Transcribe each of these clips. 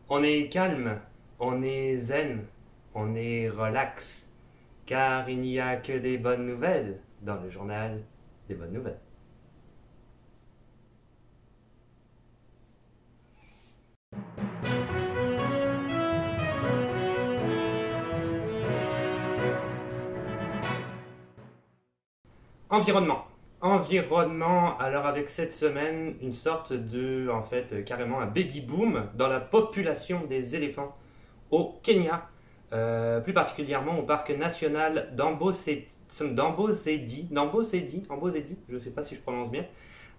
On est calme, on est zen, on est relax, car il n'y a que des bonnes nouvelles dans le journal des bonnes nouvelles. Environnement. Environnement, alors avec cette semaine, une sorte de, en fait, carrément un baby boom dans la population des éléphants au Kenya, plus particulièrement au parc national d'Amboseli, je ne sais pas si je prononce bien.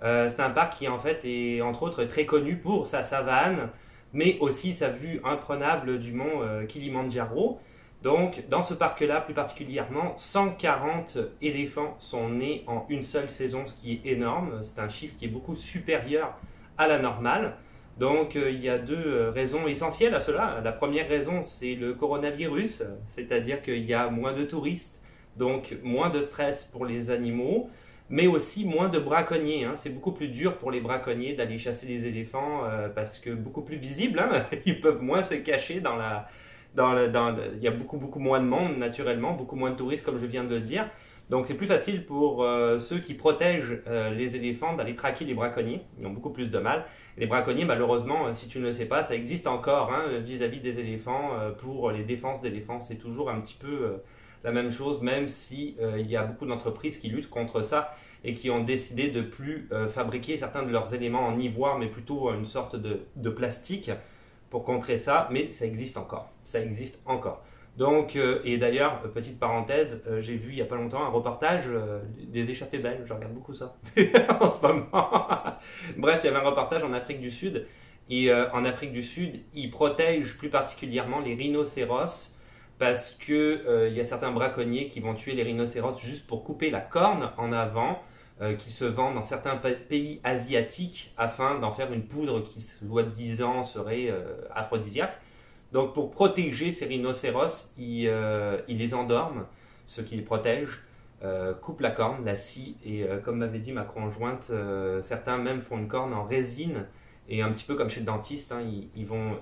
C'est un parc qui en fait est entre autres très connu pour sa savane, mais aussi sa vue imprenable du mont Kilimandjaro. Donc dans ce parc-là, plus particulièrement, 140 éléphants sont nés en une seule saison, ce qui est énorme. C'est un chiffre qui est beaucoup supérieur à la normale. Donc il y a deux raisons essentielles à cela. La première raison, c'est le coronavirus, c'est-à-dire qu'il y a moins de touristes, donc moins de stress pour les animaux, mais aussi moins de braconniers. Hein. C'est beaucoup plus dur pour les braconniers d'aller chasser les éléphants parce que beaucoup plus visible, hein. Ils peuvent moins se cacher il y a beaucoup moins de monde naturellement, beaucoup moins de touristes comme je viens de le dire. Donc c'est plus facile pour ceux qui protègent les éléphants d'aller traquer les braconniers. Ils ont beaucoup plus de mal. Les braconniers, malheureusement, si tu ne le sais pas, ça existe encore hein, vis-à-vis des éléphants. Pour les défenses d'éléphants, c'est toujours un petit peu la même chose, même si il y a beaucoup d'entreprises qui luttent contre ça et qui ont décidé de plus fabriquer certains de leurs éléments en ivoire, mais plutôt une sorte de plastique pour contrer ça. Mais ça existe encore. Ça existe encore. Donc, et d'ailleurs, petite parenthèse, j'ai vu il n'y a pas longtemps un reportage des échappées belles, je regarde beaucoup ça en ce moment. Bref, il y avait un reportage en Afrique du Sud, et en Afrique du Sud, ils protègent plus particulièrement les rhinocéros, parce que il y a certains braconniers qui vont tuer les rhinocéros juste pour couper la corne en avant, qui se vend dans certains pays asiatiques, afin d'en faire une poudre qui, soi-disant, serait aphrodisiaque. Donc pour protéger ces rhinocéros, ils les endorment, ceux qui les protègent, coupent la corne, la scie, et comme m'avait dit ma conjointe, certains même font une corne en résine, et un petit peu comme chez le dentiste, hein, ils vont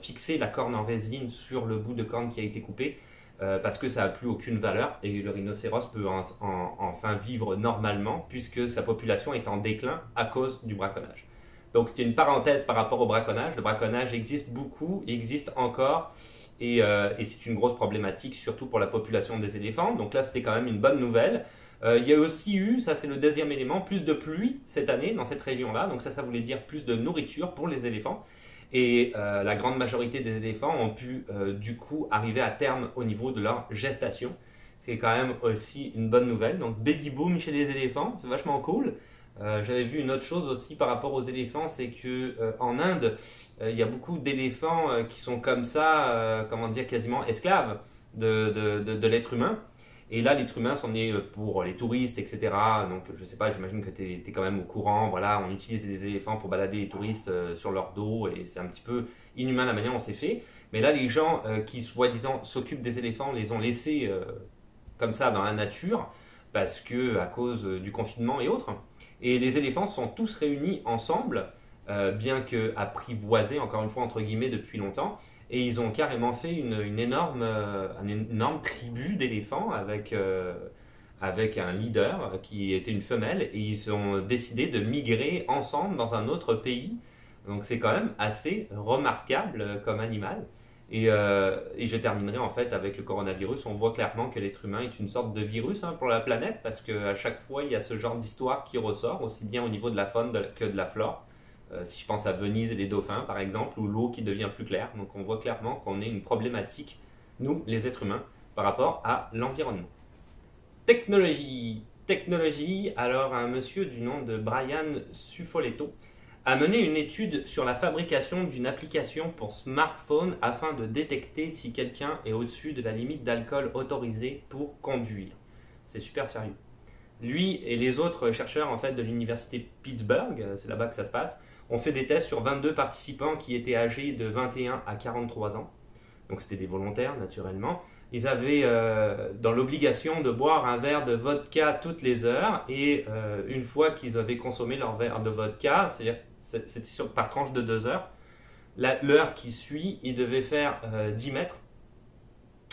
fixer la corne en résine sur le bout de corne qui a été coupé, parce que ça n'a plus aucune valeur, et le rhinocéros peut enfin vivre normalement, puisque sa population est en déclin à cause du braconnage. Donc c'était une parenthèse par rapport au braconnage. Le braconnage existe beaucoup, il existe encore, et c'est une grosse problématique, surtout pour la population des éléphants. Donc là, c'était quand même une bonne nouvelle. Il y a aussi eu, ça c'est le deuxième élément, plus de pluie cette année dans cette région-là. Donc ça voulait dire plus de nourriture pour les éléphants. Et la grande majorité des éléphants ont pu du coup arriver à terme au niveau de leur gestation. C'est quand même aussi une bonne nouvelle. Donc baby boom chez les éléphants, c'est vachement cool. J'avais vu une autre chose aussi par rapport aux éléphants, c'est que en Inde, il y a beaucoup d'éléphants qui sont comme ça, comment dire, quasiment esclaves de l'être humain. Et là, l'être humain c'en est pour les touristes, etc. Donc, je sais pas, j'imagine que tu es quand même au courant. Voilà, on utilise des éléphants pour balader les touristes sur leur dos, et c'est un petit peu inhumain la manière dont c'est fait. Mais là, les gens qui, soi-disant, s'occupent des éléphants, les ont laissés comme ça dans la nature, parce que à cause du confinement et autres. Et les éléphants sont tous réunis ensemble, bien que apprivoisés, encore une fois, entre guillemets, depuis longtemps. Et ils ont carrément fait une énorme tribu d'éléphants avec un leader qui était une femelle. Et ils ont décidé de migrer ensemble dans un autre pays. Donc c'est quand même assez remarquable comme animal. Et je terminerai en fait avec le coronavirus. On voit clairement que l'être humain est une sorte de virus hein, pour la planète parce qu'à chaque fois il y a ce genre d'histoire qui ressort, aussi bien au niveau de la faune que de la flore. Si je pense à Venise et les dauphins par exemple, ou l'eau qui devient plus claire. Donc on voit clairement qu'on est une problématique, nous les êtres humains, par rapport à l'environnement. Technologie. Technologie, alors un monsieur du nom de Brian Suffoletto a mené une étude sur la fabrication d'une application pour smartphone afin de détecter si quelqu'un est au-dessus de la limite d'alcool autorisée pour conduire. C'est super sérieux. Lui et les autres chercheurs en fait, de l'université Pittsburgh, c'est là-bas que ça se passe, ont fait des tests sur 22 participants qui étaient âgés de 21 à 43 ans. Donc c'était des volontaires naturellement. Ils avaient dans l'obligation de boire un verre de vodka toutes les heures et une fois qu'ils avaient consommé leur verre de vodka, c'est-à-dire c'était par tranche de 2 heures, L'heure qui suit, il devait faire 10 mètres,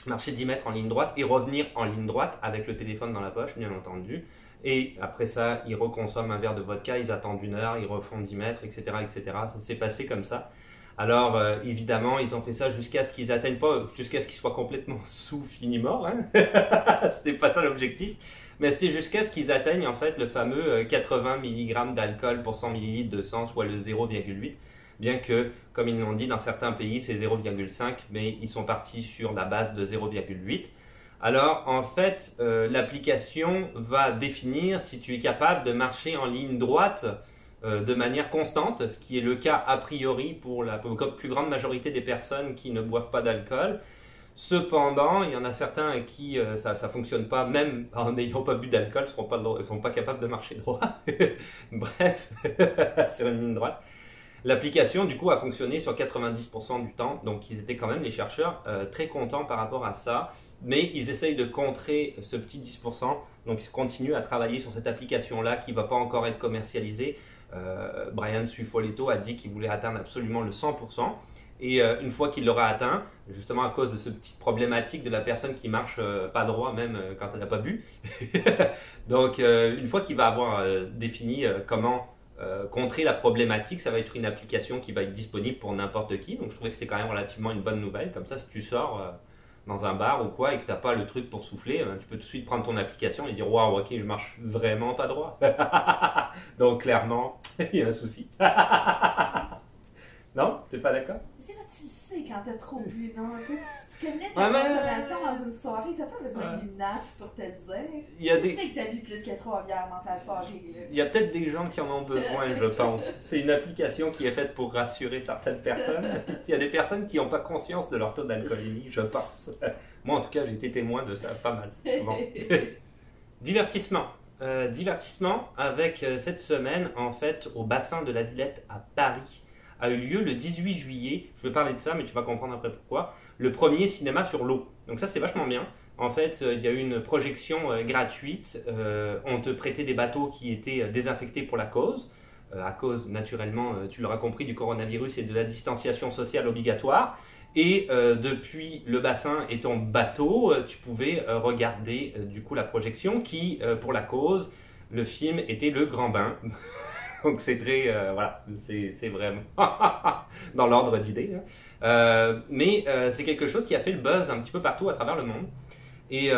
marcher 10 mètres en ligne droite et revenir en ligne droite avec le téléphone dans la poche, bien entendu. Et après ça, ils reconsomment un verre de vodka, ils attendent 1 heure, ils refont 10 mètres, etc. etc. Ça s'est passé comme ça. Alors, évidemment, ils ont fait ça jusqu'à ce qu'ils atteignent pas, jusqu'à ce qu'ils soient complètement sous, fini, mort. Hein. C'était pas ça l'objectif. Mais c'était jusqu'à ce qu'ils atteignent en fait le fameux 80 mg d'alcool pour 100 ml de sang, soit le 0,8. Bien que, comme ils l'ont dit, dans certains pays, c'est 0,5, mais ils sont partis sur la base de 0,8. Alors, en fait, l'application va définir si tu es capable de marcher en ligne droite de manière constante, ce qui est le cas a priori pour la plus grande majorité des personnes qui ne boivent pas d'alcool. Cependant, il y en a certains à qui ça ne fonctionne pas, même en n'ayant pas bu d'alcool, ils ne seront pas capables de marcher droit. Bref, sur une ligne droite. L'application, du coup, a fonctionné sur 90% du temps, donc ils étaient quand même, les chercheurs, très contents par rapport à ça, mais ils essayent de contrer ce petit 10%, donc ils continuent à travailler sur cette application-là qui ne va pas encore être commercialisée. Brian Suffoletto a dit qu'il voulait atteindre absolument le 100%, et une fois qu'il l'aura atteint, justement à cause de cette petite problématique de la personne qui marche pas droit, même quand elle n'a pas bu, donc une fois qu'il va avoir défini comment contrer la problématique, ça va être une application qui va être disponible pour n'importe qui. Donc je trouvais que c'est quand même relativement une bonne nouvelle. Comme ça, si tu sors dans un bar ou quoi et que tu n'as pas le truc pour souffler, tu peux tout de suite prendre ton application et dire waouh, ok, je marche vraiment pas droit. Donc clairement, il y a un souci. Non? T'es pas d'accord? C'est là, tu le sais quand t'as trop bu, non? Tu connais ta consommation dans une soirée, t'as pas besoin d'une app pour te le dire. Tu sais que t'as bu plus que 3 bières dans ta soirée. Là. Il y a peut-être des gens qui en ont besoin, je pense. C'est une application qui est faite pour rassurer certaines personnes. Il y a des personnes qui n'ont pas conscience de leur taux d'alcoolémie, je pense. Moi, en tout cas, j'ai été témoin de ça pas mal, souvent. Divertissement. Divertissement avec cette semaine, en fait, au bassin de la Villette à Paris, a eu lieu le 18 juillet. Je vais parler de ça, mais tu vas comprendre après pourquoi. Le premier cinéma sur l'eau. Donc ça, c'est vachement bien. En fait, il y a eu une projection gratuite. On te prêtait des bateaux qui étaient désinfectés pour la cause. À cause, naturellement, tu l'auras compris, du coronavirus et de la distanciation sociale obligatoire. Et depuis le bassin et ton bateau, tu pouvais regarder du coup la projection qui, pour la cause, le film était Le Grand Bain. Donc c'est très, voilà, c'est vraiment dans l'ordre d'idée. Hein. Mais c'est quelque chose qui a fait le buzz un petit peu partout à travers le monde. Et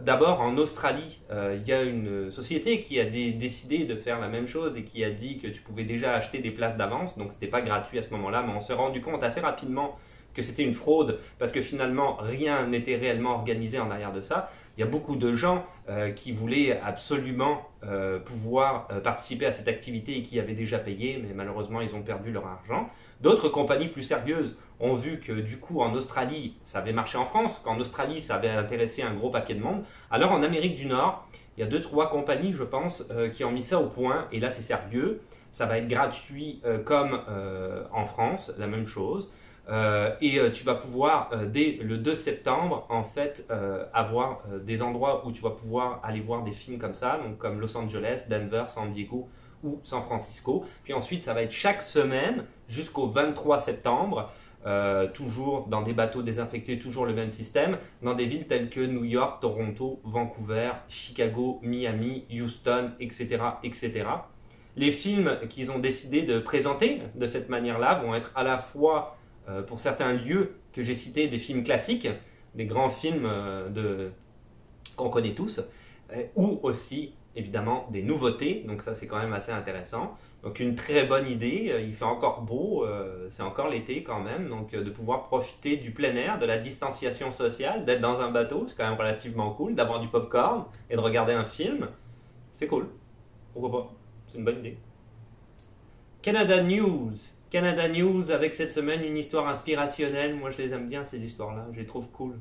d'abord en Australie, il y a une société qui a décidé de faire la même chose et qui a dit que tu pouvais déjà acheter des places d'avance. Donc c'était pas gratuit à ce moment-là, mais on s'est rendu compte assez rapidement que c'était une fraude parce que finalement rien n'était réellement organisé en arrière de ça. Il y a beaucoup de gens qui voulaient absolument pouvoir participer à cette activité et qui avaient déjà payé, mais malheureusement ils ont perdu leur argent. D'autres compagnies plus sérieuses ont vu que du coup en Australie ça avait marché en France, qu'en Australie ça avait intéressé un gros paquet de monde. Alors en Amérique du Nord, il y a 2-3 compagnies je pense qui ont mis ça au point et là c'est sérieux. Ça va être gratuit comme en France, la même chose. Et tu vas pouvoir dès le 2 septembre en fait avoir des endroits où tu vas pouvoir aller voir des films comme ça, donc comme Los Angeles, Denver, San Diego ou San Francisco. Puis ensuite ça va être chaque semaine jusqu'au 23 septembre, toujours dans des bateaux désinfectés, toujours le même système, dans des villes telles que New York, Toronto, Vancouver, Chicago, Miami, Houston, etc. etc. Les films qu'ils ont décidé de présenter de cette manière-là vont être à la fois pour certains lieux que j'ai cités, des films classiques, des grands films qu'on connaît tous, ou aussi évidemment des nouveautés, donc ça c'est quand même assez intéressant. Donc une très bonne idée, il fait encore beau, c'est encore l'été quand même, donc de pouvoir profiter du plein air, de la distanciation sociale, d'être dans un bateau, c'est quand même relativement cool, d'avoir du popcorn et de regarder un film, c'est cool, pourquoi pas, c'est une bonne idée. Canada News. Canada News avec cette semaine une histoire inspirationnelle. Moi je les aime bien ces histoires-là, je les trouve cool.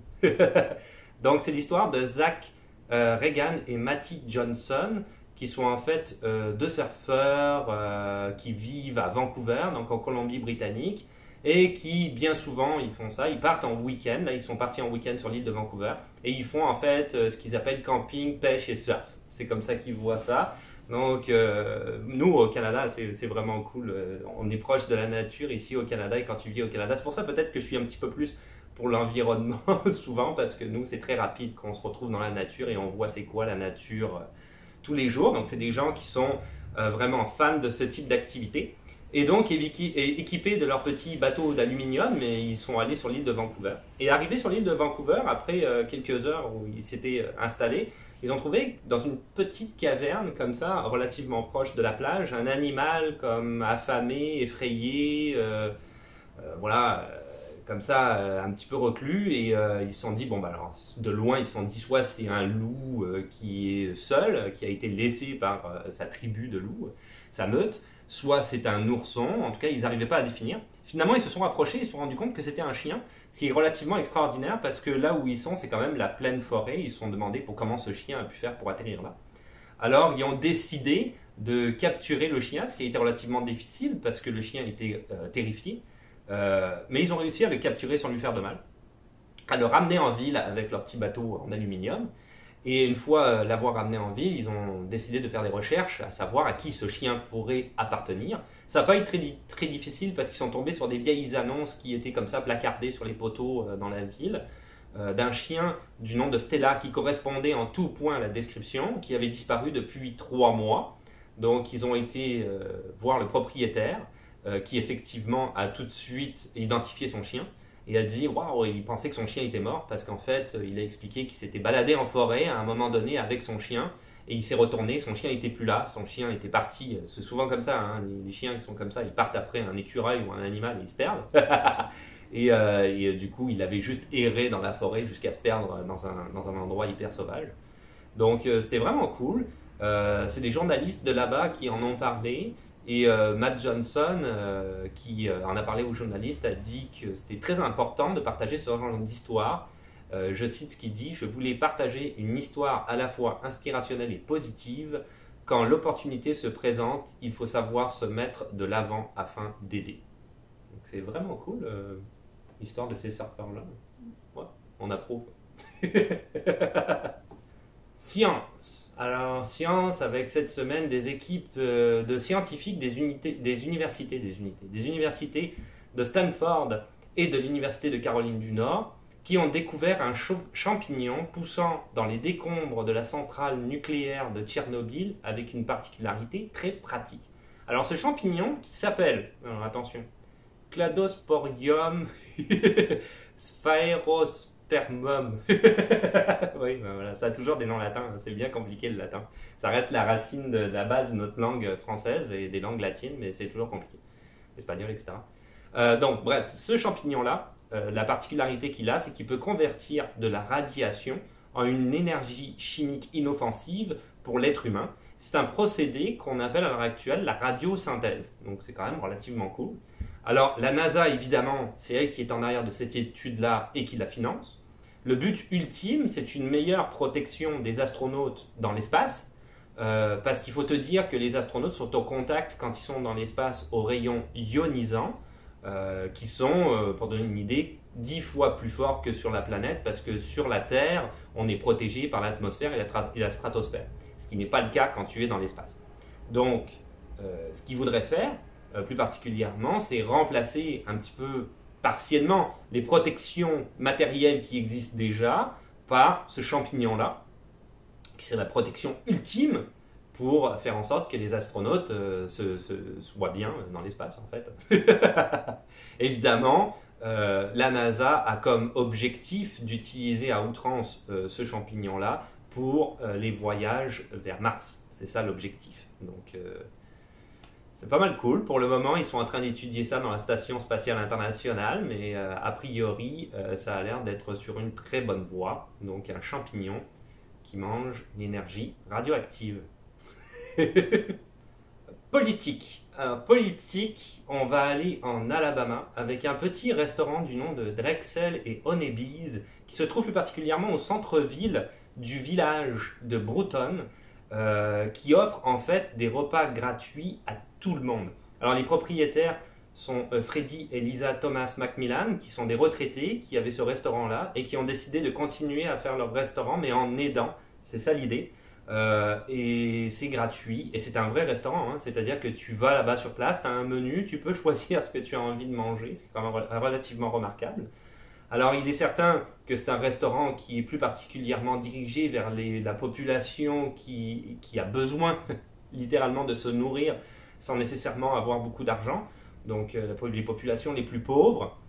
Donc c'est l'histoire de Zach Regan et Matty Johnson qui sont en fait deux surfeurs qui vivent à Vancouver, donc en Colombie-Britannique, et qui bien souvent ils font ça, ils partent en week-end, là ils sont partis en week-end sur l'île de Vancouver, et ils font en fait ce qu'ils appellent camping, pêche et surf. C'est comme ça qu'ils voient ça. Donc, nous, au Canada, c'est vraiment cool. On est proche de la nature ici au Canada, et quand tu vis au Canada, c'est pour ça peut-être que je suis un petit peu plus pour l'environnement souvent, parce que nous, c'est très rapide quand on se retrouve dans la nature et on voit c'est quoi la nature tous les jours. Donc, c'est des gens qui sont vraiment fans de ce type d'activité. Et donc, équipés de leur petit bateau d'aluminium, ils sont allés sur l'île de Vancouver. Et arrivés sur l'île de Vancouver, après quelques heures où ils s'étaient installés, ils ont trouvé dans une petite caverne comme ça, relativement proche de la plage, un animal comme affamé, effrayé, voilà, comme ça, un petit peu reclus. Et ils se sont dit, bon, bah alors, de loin, ils se sont dit, soit c'est un loup qui est seul, qui a été laissé par sa tribu de loups, sa meute, soit c'est un ourson, en tout cas ils n'arrivaient pas à définir. Finalement ils se sont approchés, ils se sont rendus compte que c'était un chien, ce qui est relativement extraordinaire parce que là où ils sont c'est quand même la pleine forêt, ils se sont demandé pour comment ce chien a pu faire pour atterrir là. Alors ils ont décidé de capturer le chien, ce qui a été relativement difficile parce que le chien était terrifié, mais ils ont réussi à le capturer sans lui faire de mal, à le ramener en ville avec leur petit bateau en aluminium. Et une fois l'avoir ramené en ville, ils ont décidé de faire des recherches, à savoir à qui ce chien pourrait appartenir. Ça n'a pas été très difficile parce qu'ils sont tombés sur des vieilles annonces qui étaient comme ça placardées sur les poteaux dans la ville, d'un chien du nom de Stella qui correspondait en tout point à la description, qui avait disparu depuis 3 mois. Donc ils ont été voir le propriétaire qui effectivement a tout de suite identifié son chien. Et a dit waouh, il pensait que son chien était mort parce qu'en fait, il a expliqué qu'il s'était baladé en forêt à un moment donné avec son chien et il s'est retourné, son chien n'était plus là, son chien était parti. C'est souvent comme ça, hein, les chiens qui sont comme ça, ils partent après un écureuil ou un animal et ils se perdent. et du coup, il avait juste erré dans la forêt jusqu'à se perdre dans un endroit hyper sauvage. Donc, c'est vraiment cool. C'est des journalistes de là-bas qui en ont parlé. Et Matt Johnson, qui en a parlé aux journalistes, a dit que c'était très important de partager ce genre d'histoire. Je cite ce qu'il dit: « Je voulais partager une histoire à la fois inspirationnelle et positive. Quand l'opportunité se présente, il faut savoir se mettre de l'avant afin d'aider. » Donc c'est vraiment cool, l'histoire de ces surfeurs-là. Ouais, on approuve. Science. Alors, science, avec cette semaine des équipes de scientifiques des universités de Stanford et de l'Université de Caroline du Nord qui ont découvert un champignon poussant dans les décombres de la centrale nucléaire de Tchernobyl avec une particularité très pratique. Alors, ce champignon qui s'appelle, attention, Cladosporium sphaerospermum. Oui, ben voilà, ça a toujours des noms latins, c'est bien compliqué le latin. Ça reste la racine de la base de notre langue française et des langues latines, mais c'est toujours compliqué. Espagnol, etc. Donc, bref, ce champignon-là, la particularité qu'il a, c'est qu'il peut convertir de la radiation en une énergie chimique inoffensive pour l'être humain. C'est un procédé qu'on appelle à l'heure actuelle la radiosynthèse. Donc, c'est quand même relativement cool. Alors, la NASA, évidemment, c'est elle qui est en arrière de cette étude-là et qui la finance. Le but ultime, c'est une meilleure protection des astronautes dans l'espace, parce qu'il faut te dire que les astronautes sont au contact, quand ils sont dans l'espace, aux rayons ionisants, qui sont, pour donner une idée, 10 fois plus forts que sur la planète, parce que sur la Terre, on est protégé par l'atmosphère et la stratosphère, ce qui n'est pas le cas quand tu es dans l'espace. Donc, ce qu'ils voudraient faire, plus particulièrement, c'est remplacer un petit peu partiellement les protections matérielles qui existent déjà par ce champignon-là, qui c'est la protection ultime pour faire en sorte que les astronautes soient bien dans l'espace, en fait. Évidemment, la NASA a comme objectif d'utiliser à outrance ce champignon-là pour les voyages vers Mars. C'est ça l'objectif. Donc, c'est pas mal cool. Pour le moment, ils sont en train d'étudier ça dans la Station Spatiale Internationale, mais a priori, ça a l'air d'être sur une très bonne voie. Donc, un champignon qui mange l'énergie radioactive. Politique. Politique, on va aller en Alabama avec un petit restaurant du nom de Drexel et Honeybees qui se trouve plus particulièrement au centre-ville du village de Broughton, qui offre en fait des repas gratuits à tout le monde. Alors les propriétaires sont Freddie et Lisa Thomas Macmillan, qui sont des retraités qui avaient ce restaurant-là et qui ont décidé de continuer à faire leur restaurant mais en aidant, c'est ça l'idée, et c'est gratuit et c'est un vrai restaurant, hein. C'est-à-dire que tu vas là-bas sur place, tu as un menu, tu peux choisir ce que tu as envie de manger, c'est quand même relativement remarquable. Alors il est certain que c'est un restaurant qui est plus particulièrement dirigé vers la population qui a besoin littéralement de se nourrir sans nécessairement avoir beaucoup d'argent, donc les populations les plus pauvres.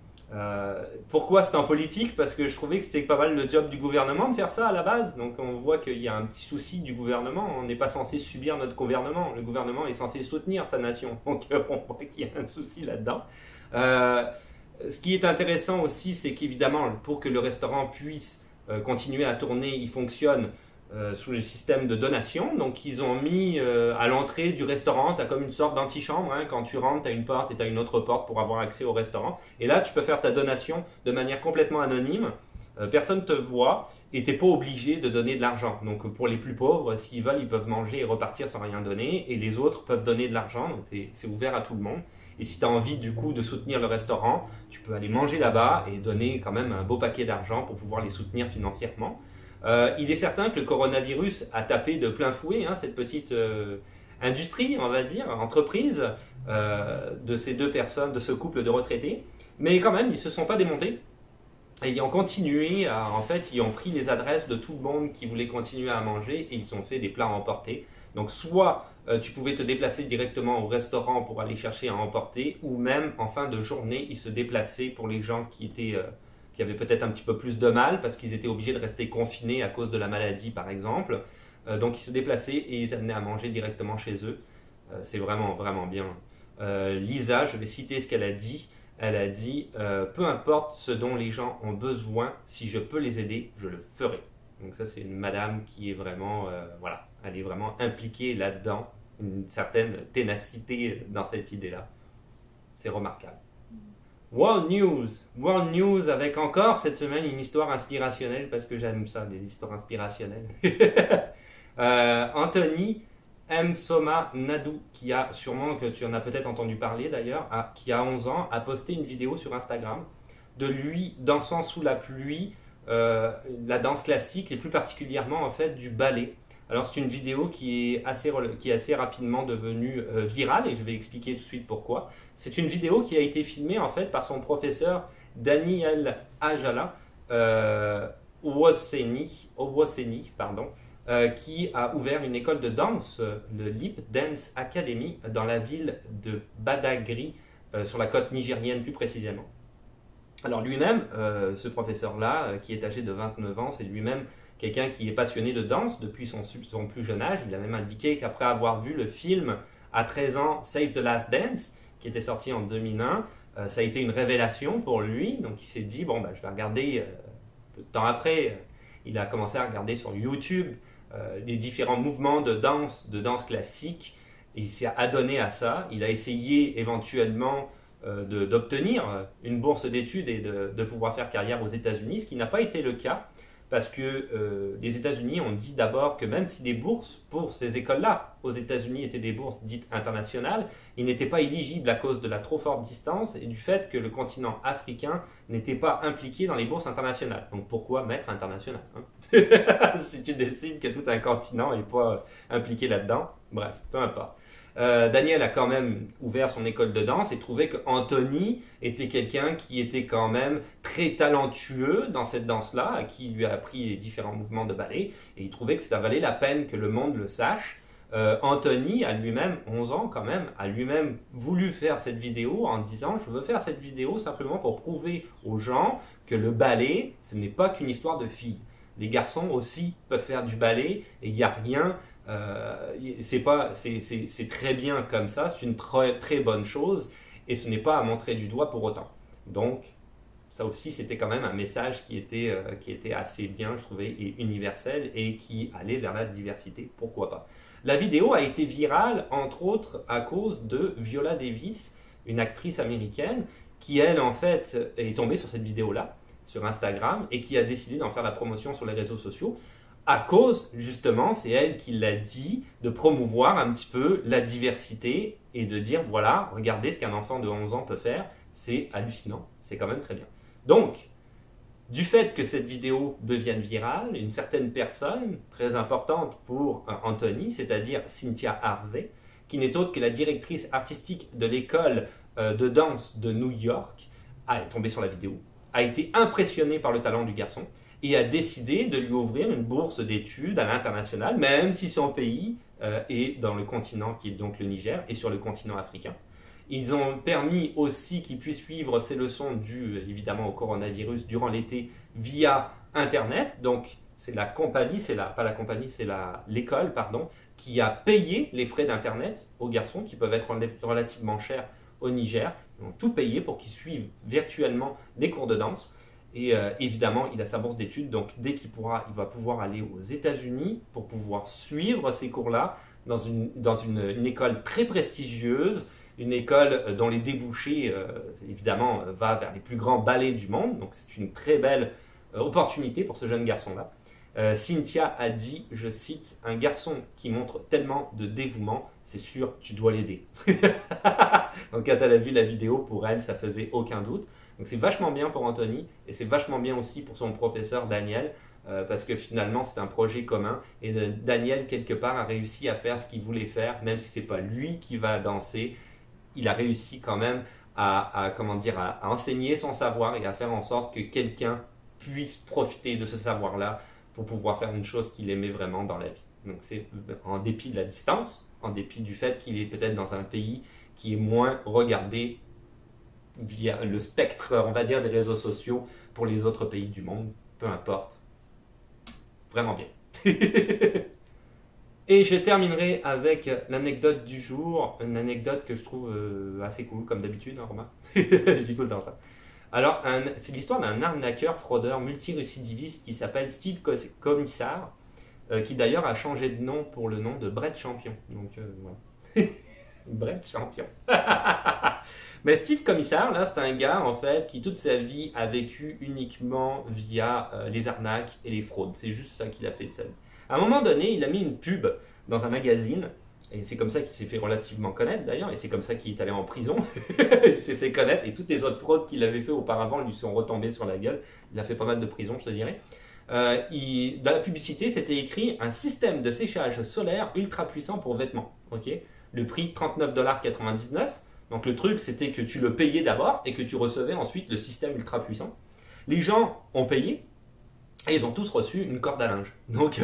Pourquoi c'est en politique? Parce que je trouvais que c'était pas mal le job du gouvernement de faire ça à la base. Donc on voit qu'il y a un petit souci du gouvernement. On n'est pas censé subir notre gouvernement. Le gouvernement est censé soutenir sa nation. Donc on voit qu'il y a un souci là-dedans. Ce qui est intéressant aussi, c'est qu'évidemment, pour que le restaurant puisse continuer à tourner, il fonctionne sous le système de donation. Donc ils ont mis à l'entrée du restaurant, tu as comme une sorte d'antichambre, hein. Quand tu rentres, tu as une porte et tu as une autre porte pour avoir accès au restaurant. Et là, tu peux faire ta donation de manière complètement anonyme. Personne ne te voit et tu n'es pas obligé de donner de l'argent. Donc pour les plus pauvres, s'ils veulent, ils peuvent manger et repartir sans rien donner. Et les autres peuvent donner de l'argent. Donc c'est ouvert à tout le monde. Et si tu as envie du coup de soutenir le restaurant, tu peux aller manger là-bas et donner quand même un beau paquet d'argent pour pouvoir les soutenir financièrement. Il est certain que le coronavirus a tapé de plein fouet, hein, cette petite industrie, on va dire, entreprise de ces deux personnes, de ce couple de retraités. Mais quand même, ils ne se sont pas démontés. Et ils ont continué, ils ont pris les adresses de tout le monde qui voulait continuer à manger et ils ont fait des plats à emporter. Donc soit tu pouvais te déplacer directement au restaurant pour aller chercher à emporter, ou même en fin de journée, ils se déplaçaient pour les gens qui avaient peut-être un petit peu plus de mal parce qu'ils étaient obligés de rester confinés à cause de la maladie par exemple. Donc ils se déplaçaient et ils amenaient à manger directement chez eux. C'est vraiment, vraiment bien. Lisa, je vais citer ce qu'elle a dit. Elle a dit peu importe ce dont les gens ont besoin, si je peux les aider, je le ferai. Donc ça c'est une madame qui est vraiment, voilà, elle est vraiment impliquée là-dedans, une certaine ténacité dans cette idée-là. C'est remarquable. World News avec encore cette semaine une histoire inspirationnelle parce que j'aime ça, des histoires inspirationnelles. Anthony M. Soma Nadou, qui a sûrement, que tu en as peut-être entendu parler d'ailleurs, qui a 11 ans, a posté une vidéo sur Instagram de lui dansant sous la pluie, la danse classique et plus particulièrement en fait du ballet. Alors c'est une vidéo qui est assez rapidement devenue virale et je vais expliquer tout de suite pourquoi. C'est une vidéo qui a été filmée en fait par son professeur Daniel Ajala Owoseni, qui a ouvert une école de danse, le Lip Dance Academy, dans la ville de Badagry, sur la côte nigérienne plus précisément. Alors lui-même, ce professeur-là, qui est âgé de 29 ans, c'est lui-même quelqu'un qui est passionné de danse depuis son plus jeune âge. Il a même indiqué qu'après avoir vu le film à 13 ans, Save the Last Dance, qui était sorti en 2001, ça a été une révélation pour lui. Donc il s'est dit, bon, je vais regarder, peu de temps après, il a commencé à regarder sur YouTube les différents mouvements de danse classique. Et il s'est adonné à ça. Il a essayé éventuellement d'obtenir une bourse d'études et de pouvoir faire carrière aux États-Unis, ce qui n'a pas été le cas. Parce que les États-Unis ont dit d'abord que même si les bourses pour ces écoles-là aux États-Unis étaient des bourses dites internationales, ils n'étaient pas éligibles à cause de la trop forte distance et du fait que le continent africain n'était pas impliqué dans les bourses internationales. Donc pourquoi mettre international, hein? Si tu décides que tout un continent n'est pas impliqué là-dedans, bref, peu importe. Daniel a quand même ouvert son école de danse et trouvait qu'Anthony était quelqu'un qui était quand même très talentueux dans cette danse-là, qui lui a appris les différents mouvements de ballet, et il trouvait que ça valait la peine que le monde le sache. Anthony a lui-même, 11 ans quand même, a lui-même voulu faire cette vidéo en disant « Je veux faire cette vidéo simplement pour prouver aux gens que le ballet, ce n'est pas qu'une histoire de filles. Les garçons aussi peuvent faire du ballet et il n'y a rien... c'est très bien comme ça, c'est une très, très bonne chose et ce n'est pas à montrer du doigt pour autant. Donc ça aussi c'était quand même un message qui était assez bien, je trouvais, et universel et qui allait vers la diversité, pourquoi pas. La vidéo a été virale entre autres à cause de Viola Davis, une actrice américaine qui elle en fait est tombée sur cette vidéo là sur Instagram et qui a décidé d'en faire la promotion sur les réseaux sociaux. À cause, justement, c'est elle qui l'a dit, de promouvoir un petit peu la diversité et de dire, voilà, regardez ce qu'un enfant de 11 ans peut faire, c'est hallucinant, c'est quand même très bien. Donc, Du fait que cette vidéo devienne virale, une certaine personne très importante pour Anthony, c'est-à-dire Cynthia Harvey, qui n'est autre que la directrice artistique de l'école de danse de New York, est tombée sur la vidéo, a été impressionnée par le talent du garçon et a décidé de lui ouvrir une bourse d'études à l'international, même si son pays est dans le continent qui est donc le Niger et sur le continent africain. Ils ont permis aussi qu'il puisse suivre ses leçons dues évidemment au coronavirus durant l'été via Internet. Donc c'est la compagnie, l'école, qui a payé les frais d'Internet aux garçons qui peuvent être relativement chers au Niger. Ils ont tout payé pour qu'ils suivent virtuellement des cours de danse. Et évidemment, il a sa bourse d'études, donc dès qu'il pourra, il va pouvoir aller aux États-Unis pour pouvoir suivre ces cours-là dans une école très prestigieuse, une école dont les débouchés, évidemment, va vers les plus grands ballets du monde. Donc c'est une très belle opportunité pour ce jeune garçon-là. Cynthia a dit, je cite, « Un garçon qui montre tellement de dévouement, c'est sûr, tu dois l'aider. » Donc quand elle a vu la vidéo, pour elle, ça faisait aucun doute. Donc c'est vachement bien pour Anthony et c'est vachement bien aussi pour son professeur Daniel parce que finalement c'est un projet commun et Daniel quelque part a réussi à faire ce qu'il voulait faire, même si c'est pas lui qui va danser, il a réussi quand même à enseigner son savoir et à faire en sorte que quelqu'un puisse profiter de ce savoir-là pour pouvoir faire une chose qu'il aimait vraiment dans la vie. Donc c'est en dépit de la distance, en dépit du fait qu'il est peut-être dans un pays qui est moins regardé via le spectre, on va dire, des réseaux sociaux pour les autres pays du monde, peu importe. Vraiment bien. Et je terminerai avec l'anecdote du jour, une anecdote que je trouve assez cool, comme d'habitude, hein, Romain. Je dis tout le temps ça. Alors, c'est l'histoire d'un arnaqueur, fraudeur, multirécidiviste qui s'appelle Steve Commissar, qui d'ailleurs a changé de nom pour le nom de Brett Champion. Donc, voilà. Brett Champion. Mais Steve Commissar, là, c'est un gars, en fait, qui toute sa vie a vécu uniquement via les arnaques et les fraudes. C'est juste ça qu'il a fait de sa vie. À un moment donné, il a mis une pub dans un magazine, et c'est comme ça qu'il s'est fait relativement connaître, d'ailleurs, et c'est comme ça qu'il est allé en prison. Il s'est fait connaître, et toutes les autres fraudes qu'il avait fait auparavant lui sont retombées sur la gueule. Il a fait pas mal de prison, je te dirais. Dans la publicité, c'était écrit « Un système de séchage solaire ultra puissant pour vêtements ». Okay, le prix, 39,99 $. Donc le truc, c'était que tu le payais d'abord et que tu recevais ensuite le système ultra puissant. Les gens ont payé et ils ont tous reçu une corde à linge. Donc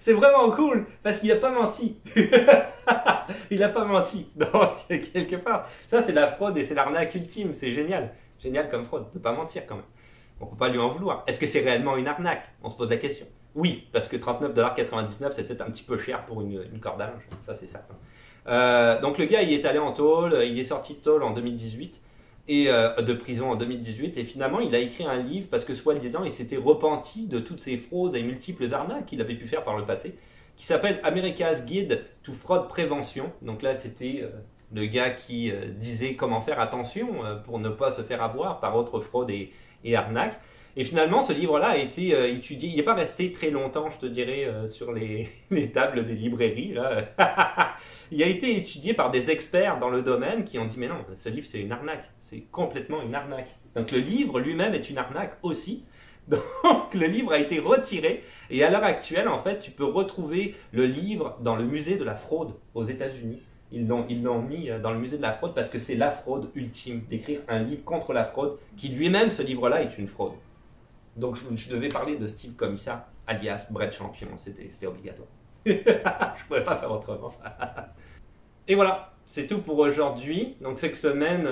c'est vraiment cool parce qu'il n'a pas menti. Il n'a pas menti. Donc quelque part, ça c'est la fraude et c'est l'arnaque ultime. C'est génial. Génial comme fraude, de ne pas mentir quand même. On ne peut pas lui en vouloir. Est-ce que c'est réellement une arnaque? On se pose la question. Oui, parce que 39,99 $, c'est peut-être un petit peu cher pour une corde à linge. Ça, c'est certain. Donc le gars, il est allé en tôle, il est sorti de tôle en 2018 et de prison en 2018 et finalement il a écrit un livre parce que soi-disant il s'était repenti de toutes ces fraudes et multiples arnaques qu'il avait pu faire par le passé, qui s'appelle America's Guide to Fraud Prevention. Donc là c'était le gars qui disait comment faire attention pour ne pas se faire avoir par autres fraudes et arnaques. Et finalement, ce livre-là a été étudié. Il n'est pas resté très longtemps, je te dirais, sur les tables des librairies. Là. Il a été étudié par des experts dans le domaine qui ont dit « Mais non, ce livre, c'est une arnaque. C'est complètement une arnaque. » Donc le livre lui-même est une arnaque aussi. Donc le livre a été retiré. Et à l'heure actuelle, en fait, tu peux retrouver le livre dans le musée de la fraude aux États-Unis. Ils l'ont mis dans le musée de la fraude parce que c'est la fraude ultime, d'écrire un livre contre la fraude, qui lui-même, ce livre-là, est une fraude. Donc je devais parler de Steve Commissar, alias Brett Champion, c'était obligatoire. Je ne pouvais pas faire autrement. Et voilà, c'est tout pour aujourd'hui. Donc cette semaine,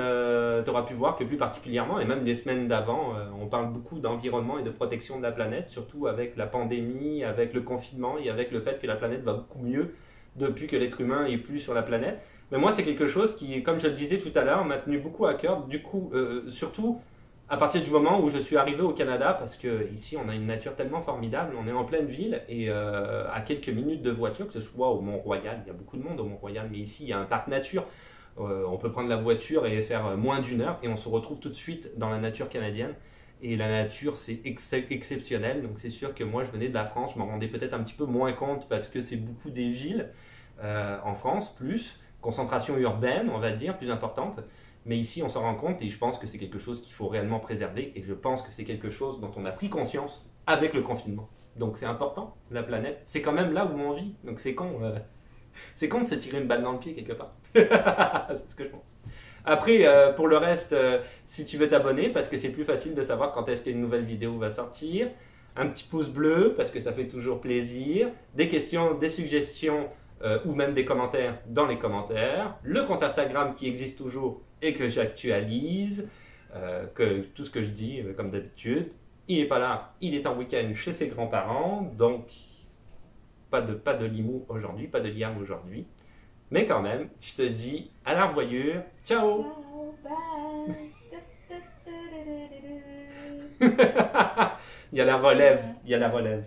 tu auras pu voir que plus particulièrement, et même des semaines d'avant, on parle beaucoup d'environnement et de protection de la planète, surtout avec la pandémie, avec le confinement et avec le fait que la planète va beaucoup mieux depuis que l'être humain est plus sur la planète. Mais moi, c'est quelque chose qui, comme je le disais tout à l'heure, m'a tenu beaucoup à cœur, du coup, surtout à partir du moment où je suis arrivé au Canada, parce qu'ici on a une nature tellement formidable, on est en pleine ville et à quelques minutes de voiture, que ce soit au Mont-Royal, il y a beaucoup de monde au Mont-Royal, mais ici il y a un parc nature, on peut prendre la voiture et faire moins d'une heure et on se retrouve tout de suite dans la nature canadienne. Et la nature c'est exceptionnel, donc c'est sûr que moi je venais de la France, je m'en rendais peut-être un petit peu moins compte parce que c'est beaucoup des villes en France, plus concentration urbaine on va dire, plus importante. Mais ici, on s'en rend compte et je pense que c'est quelque chose qu'il faut réellement préserver et je pense que c'est quelque chose dont on a pris conscience avec le confinement. Donc c'est important, la planète. C'est quand même là où on vit. Donc c'est con de se tirer une balle dans le pied quelque part. C'est ce que je pense. Après, pour le reste, si tu veux t'abonner, parce que c'est plus facile de savoir quand est-ce qu'une nouvelle vidéo va sortir, un petit pouce bleu, parce que ça fait toujours plaisir, des questions, des suggestions, ou même des commentaires dans les commentaires, le compte Instagram qui existe toujours et que j'actualise, que tout ce que je dis, comme d'habitude, il n'est pas là, il est en week-end chez ses grands-parents, donc pas de limou aujourd'hui, pas de liam aujourd'hui. Mais quand même, je te dis à la revoyure. Ciao! Ciao, bye! Il y a la relève.